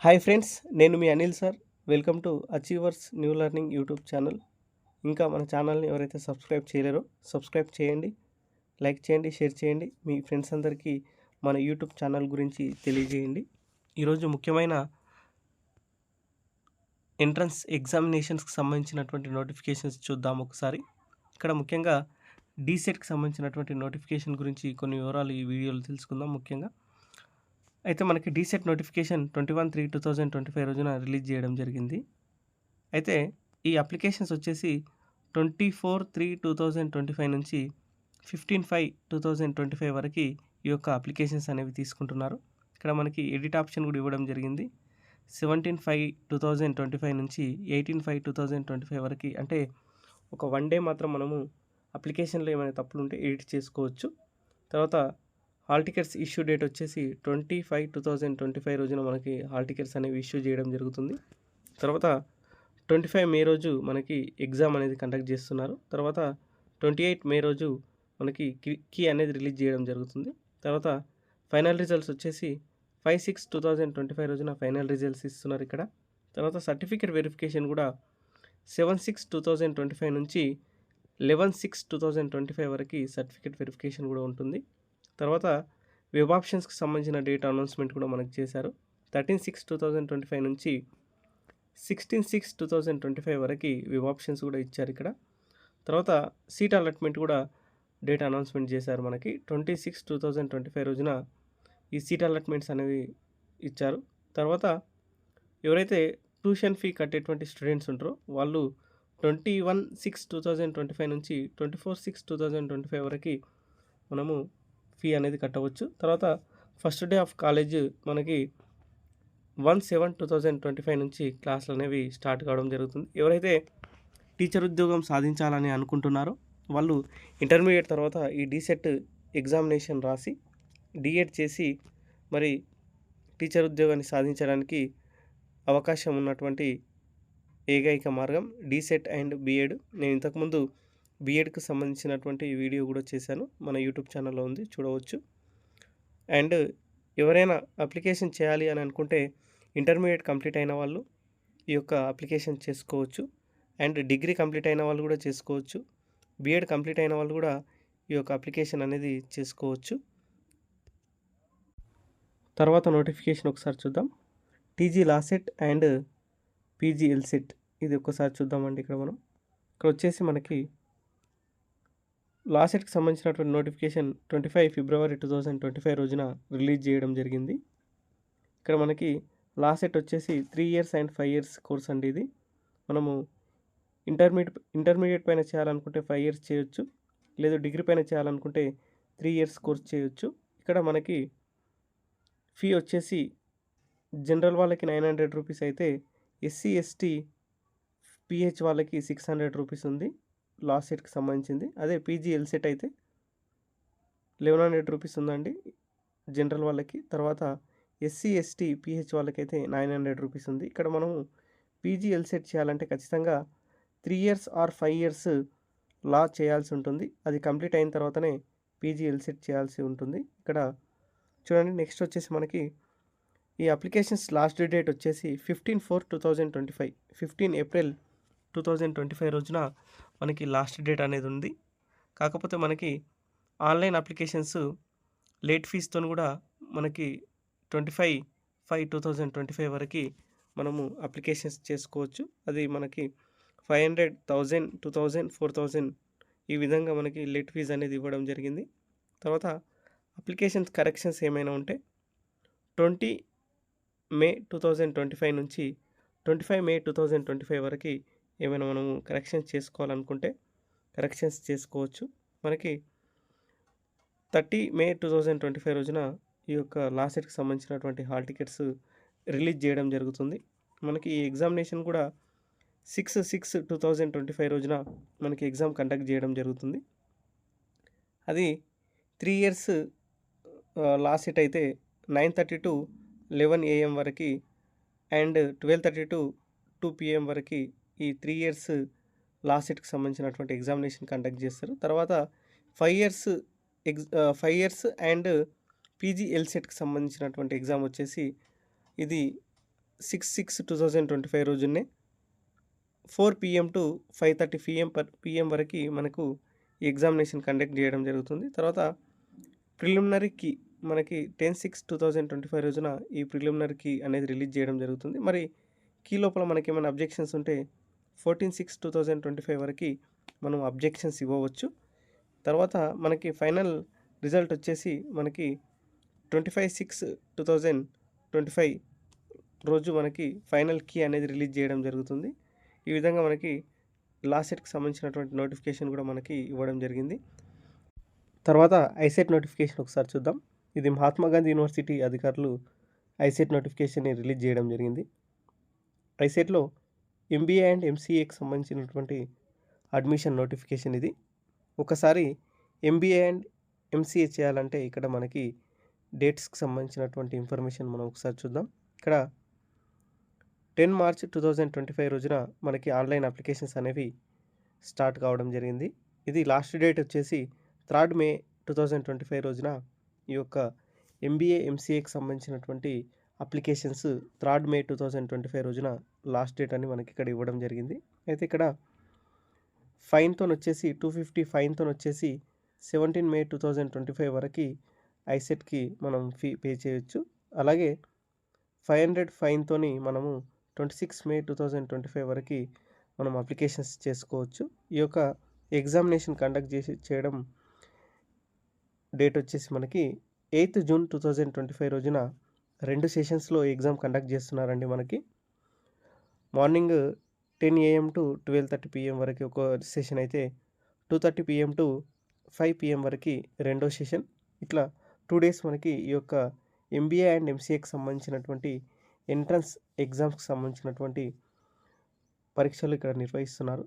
Hi friends, నేను మీ Anil sir. Welcome to achievers new learning YouTube channel. ఇంకా మన ఛానల్ని ఎవరైతే సబ్స్క్రైబ్ చేయలేరో సబ్స్క్రైబ్ చేయండి, లైక్ చేయండి, షేర్ చేయండి. మీ ఫ్రెండ్స్ అందరికీ మన యూట్యూబ్ ఛానల్ గురించి తెలియజేయండి. ఈరోజు ముఖ్యమైన ఎంట్రన్స్ ఎగ్జామినేషన్స్కి సంబంధించినటువంటి నోటిఫికేషన్స్ చూద్దాం ఒకసారి. ఇక్కడ ముఖ్యంగా డీసెట్కి సంబంధించినటువంటి నోటిఫికేషన్ గురించి కొన్ని వివరాలు ఈ వీడియోలో తెలుసుకుందాం. ముఖ్యంగా అయితే మనకి డీసెట్ నోటిఫికేషన్ 21/3/2025 రోజున రిలీజ్ చేయడం జరిగింది. అయితే ఈ అప్లికేషన్స్ వచ్చేసి 24/3/2025 నుంచి 15/5/2025 వరకు ఈ యొక్క అప్లికేషన్స్ అనేవి తీసుకుంటున్నారు. ఇక్కడ మనకి ఎడిట్ ఆప్షన్ కూడా ఇవ్వడం జరిగింది. 17/5/2025 నుంచి 18/5/2025 వరకు, అంటే ఒక 1 డే మాత్రం మనము అప్లికేషన్లో ఏమైనా తప్పులు ఉంటే ఎడిట్ చేసుకోవచ్చు. తర్వాత హాల్ టికెట్స్ ఇష్యూ డేట్ వచ్చేసి 20/5/2025 రోజున మనకి హాల్ టికెట్స్ అనేవి ఇష్యూ చేయడం జరుగుతుంది. తర్వాత 25 మే రోజు మనకి ఎగ్జామ్ అనేది కండక్ట్ చేస్తున్నారు. తర్వాత 28 మే రోజు మనకి కీ అనేది రిలీజ్ చేయడం జరుగుతుంది. తర్వాత ఫైనల్ రిజల్ట్స్ వచ్చేసి 5/6/2025 రోజున ఫైనల్ రిజల్ట్స్ ఇస్తున్నారు ఇక్కడ. తర్వాత సర్టిఫికేట్ వెరిఫికేషన్ కూడా 7/6/2025 నుంచి 11/6/2025 వరకు సర్టిఫికేట్ వెరిఫికేషన్ కూడా ఉంటుంది. తర్వాత వెబ్ ఆప్షన్స్కి సంబంధించిన డేట్ అనౌన్స్మెంట్ కూడా మనకు చేశారు. 13/6/2025 నుంచి 16/6/2025 వరకు వెబ్ ఆప్షన్స్ కూడా ఇచ్చారు ఇక్కడ. తర్వాత సీట్ అలాట్మెంట్ కూడా డేట్ అనౌన్స్మెంట్ చేశారు మనకి. 26/2025 రోజున ఈ సీట్ అలాట్మెంట్స్ అనేవి ఇచ్చారు. తర్వాత ఎవరైతే ట్యూషన్ ఫీ కట్టేటువంటి స్టూడెంట్స్ ఉంటారో వాళ్ళు 21/6/2025 నుంచి 24/6/2025 వరకు మనము ఫీ అనేది కట్టవచ్చు. తర్వాత ఫస్ట్ డే ఆఫ్ కాలేజ్ మనకి 1/7/2025 నుంచి క్లాసులు అనేవి స్టార్ట్ కావడం జరుగుతుంది. ఎవరైతే టీచర్ ఉద్యోగం సాధించాలని అనుకుంటున్నారో వాళ్ళు ఇంటర్మీడియట్ తర్వాత ఈ డీసెట్ ఎగ్జామినేషన్ రాసి డిఎడ్ చేసి మరి టీచర్ ఉద్యోగాన్ని సాధించడానికి అవకాశం ఉన్నటువంటి ఏకైక మార్గం డీసెట్ అండ్ బీఎడ్. నేను ఇంతకుముందు బీఎడ్కి సంబంధించినటువంటి వీడియో కూడా చేశాను, మన యూట్యూబ్ ఛానల్లో ఉంది, చూడవచ్చు. అండ్ ఎవరైనా అప్లికేషన్ చేయాలి అని అనుకుంటే ఇంటర్మీడియట్ కంప్లీట్ అయిన వాళ్ళు ఈ యొక్క అప్లికేషన్ చేసుకోవచ్చు. అండ్ డిగ్రీ కంప్లీట్ అయిన వాళ్ళు కూడా చేసుకోవచ్చు. బీఎడ్ కంప్లీట్ అయిన వాళ్ళు కూడా ఈ యొక్క అప్లికేషన్ అనేది చేసుకోవచ్చు. తర్వాత నోటిఫికేషన్ ఒకసారి చూద్దాం. టీజీ లాసెట్ అండ్ పీజీ ఎల్సెట్, ఇది ఒక్కసారి చూద్దామండి. ఇక్కడ వచ్చేసి మనకి లాసెట్కి సంబంధించినటువంటి నోటిఫికేషన్ 25 ఫిబ్రవరి 2025 రోజున రిలీజ్ చేయడం జరిగింది. ఇక్కడ మనకి లాసెట్ వచ్చేసి 3 ఇయర్స్ అండ్ 5 ఇయర్స్ కోర్స్ అండి. ఇది మనము ఇంటర్మీడియట్ పైన చేయాలనుకుంటే 5 ఇయర్స్ చేయొచ్చు, లేదు డిగ్రీ పైన చేయాలనుకుంటే 3 ఇయర్స్ కోర్స్ చేయొచ్చు. ఇక్కడ మనకి ఫీ వచ్చేసి జనరల్ వాళ్ళకి 900 రూపీస్ అయితే ఎస్సీ ఎస్టీ పిహెచ్ వాళ్ళకి 600 రూపీస్ ఉంది లాసెట్కి సంబంధించింది. అదే పీజీ ఎల్సెట్ అయితే 1100 రూపీస్ ఉందండి జనరల్ వాళ్ళకి. తర్వాత ఎస్సీ ఎస్టీ పిహెచ్ వాళ్ళకైతే 900 రూపీస్ ఉంది. ఇక్కడ మనము పీజీ ఎల్సెట్ చేయాలంటే ఖచ్చితంగా 3 ఇయర్స్ ఆర్ 5 ఇయర్స్ లా చేయాల్సి ఉంటుంది. అది కంప్లీట్ అయిన తర్వాతనే పీజీ ఎల్సెట్ చేయాల్సి ఉంటుంది. ఇక్కడ చూడండి, నెక్స్ట్ వచ్చేసి మనకి ఈ అప్లికేషన్స్ లాస్ట్ డేట్ వచ్చేసి 15/4/2025, 15 ఏప్రిల్ 2025 రోజున మనకి లాస్ట్ డేట్ అనేది ఉంది. కాకపోతే మనకి ఆన్లైన్ అప్లికేషన్స్ లేట్ ఫీజుతో కూడా మనకి 25/5/2025 వరకు మనము అప్లికేషన్స్ చేసుకోవచ్చు. అది మనకి 500, 1000, 2000, 4000 ఈ విధంగా మనకి లేట్ ఫీజు అనేది ఇవ్వడం జరిగింది. తర్వాత అప్లికేషన్స్ కరెక్షన్స్ ఏమైనా ఉంటే 20 మే 2025 నుంచి 25 మే 2025 వరకు ఏమైనా మనము కరెక్షన్స్ చేసుకోవాలనుకుంటే కరెక్షన్స్ చేసుకోవచ్చు. మనకి 30 మే 2025 రోజున ఈ యొక్క లాసెట్కి సంబంధించినటువంటి హాల్ టికెట్స్ రిలీజ్ చేయడం జరుగుతుంది. మనకి ఈ ఎగ్జామినేషన్ కూడా 6/6/2025 రోజున మనకి ఎగ్జామ్ కండక్ట్ చేయడం జరుగుతుంది. అది 3 ఇయర్స్ లాసెట్ అయితే 9:30 to 11 AM వరకు అండ్ 12:30 to 2 PM వరకు ఈ 3 ఇయర్స్ లాసెట్కి సంబంధించినటువంటి ఎగ్జామినేషన్ కండక్ట్ చేస్తారు. తర్వాత 5 ఇయర్స్ అండ్ పీజీ ఎల్సెట్కి సంబంధించినటువంటి ఎగ్జామ్ వచ్చేసి ఇది 6/6/2025 రోజునే 4 PM టు 5:30 PM వరకి మనకు ఈ ఎగ్జామినేషన్ కండక్ట్ చేయడం జరుగుతుంది. తర్వాత ప్రిలిమినరీ కీ మనకి 10/6/2025 రోజున ఈ ప్రిలిమినరీ కీ అనేది రిలీజ్ చేయడం జరుగుతుంది. మరి కీ లోపల మనకేమైనా అబ్జెక్షన్స్ ఉంటే 14/6/2025 వరకి మనం అబ్జెక్షన్స్ ఇవ్వవచ్చు. తర్వాత మనకి ఫైనల్ రిజల్ట్ వచ్చేసి మనకి 25/6/2025 రోజు మనకి ఫైనల్ కీ అనేది రిలీజ్ చేయడం జరుగుతుంది. ఈ విధంగా మనకి లా సెట్‌కి సంబంధించినటువంటి నోటిఫికేషన్ కూడా మనకి ఇవ్వడం జరిగింది. తర్వాత ఐసెట్ నోటిఫికేషన్ ఒకసారి చూద్దాం. ఇది మహాత్మా గాంధీ యూనివర్సిటీ అధికారులు ఐసెట్ నోటిఫికేషన్‌ని రిలీజ్ చేయడం జరిగింది. ఐసెట్‌లో ఎంబీఏ అండ్ ఎంసీఏకి సంబంధించినటువంటి అడ్మిషన్ నోటిఫికేషన్ ఇది. ఒకసారి ఎంబీఏ అండ్ ఎంసీఏ చేయాలంటే ఇక్కడ మనకి డేట్స్‌కి సంబంధించినటువంటి ఇన్ఫర్మేషన్ మనం ఒకసారి చూద్దాం. ఇక్కడ 10 మార్చ్ 2025 రోజున మనకి ఆన్లైన్ అప్లికేషన్స్ అనేవి స్టార్ట్ కావడం జరిగింది. ఇది లాస్ట్ డేట్ వచ్చేసి 3 మే 2025 రోజున ఈ యొక్క ఎంబీఏ, ఎంసీఏకి సంబంధించినటువంటి అప్లికేషన్స్ 3 మే 2025 రోజున లాస్ట్ డేట్ అని మనకి ఇక్కడ ఇవ్వడం జరిగింది. అయితే ఇక్కడ ఫైన్‌తోనొచ్చేసి 250 ఫైన్‌తోనొచ్చేసి 17 మే 2025 వరకి ఐసెట్‌కి మనం ఫీ పే చేయొచ్చు. అలాగే 500 ఫైన్‌తోని మనము 26 మే 2025 వరకి మనం అప్లికేషన్స్ చేసుకోవచ్చు. ఈ యొక్క ఎగ్జామినేషన్ కండక్ట్ చేయడం డేట్ వచ్చేసి మనకి 8 జూన్ 2025 రోజున 2 సెషన్స్‌లో ఎగ్జామ్ కండక్ట్ చేస్తున్నారండి మనకి. మార్నింగ్ 10 AM టు 12:30 PM వరకి ఒక సెషన్ అయితే 2:30 PM టు 5 PM వరకి రెండో సెషన్. ఇట్లా 2 డేస్ మనకి ఈ యొక్క ఎంబీఏ అండ్ ఎంసీఏకి సంబంధించినటువంటి ఎంట్రన్స్ ఎగ్జామ్స్‌కి సంబంధించినటువంటి పరీక్షలు ఇక్కడ నిర్వహిస్తున్నారు.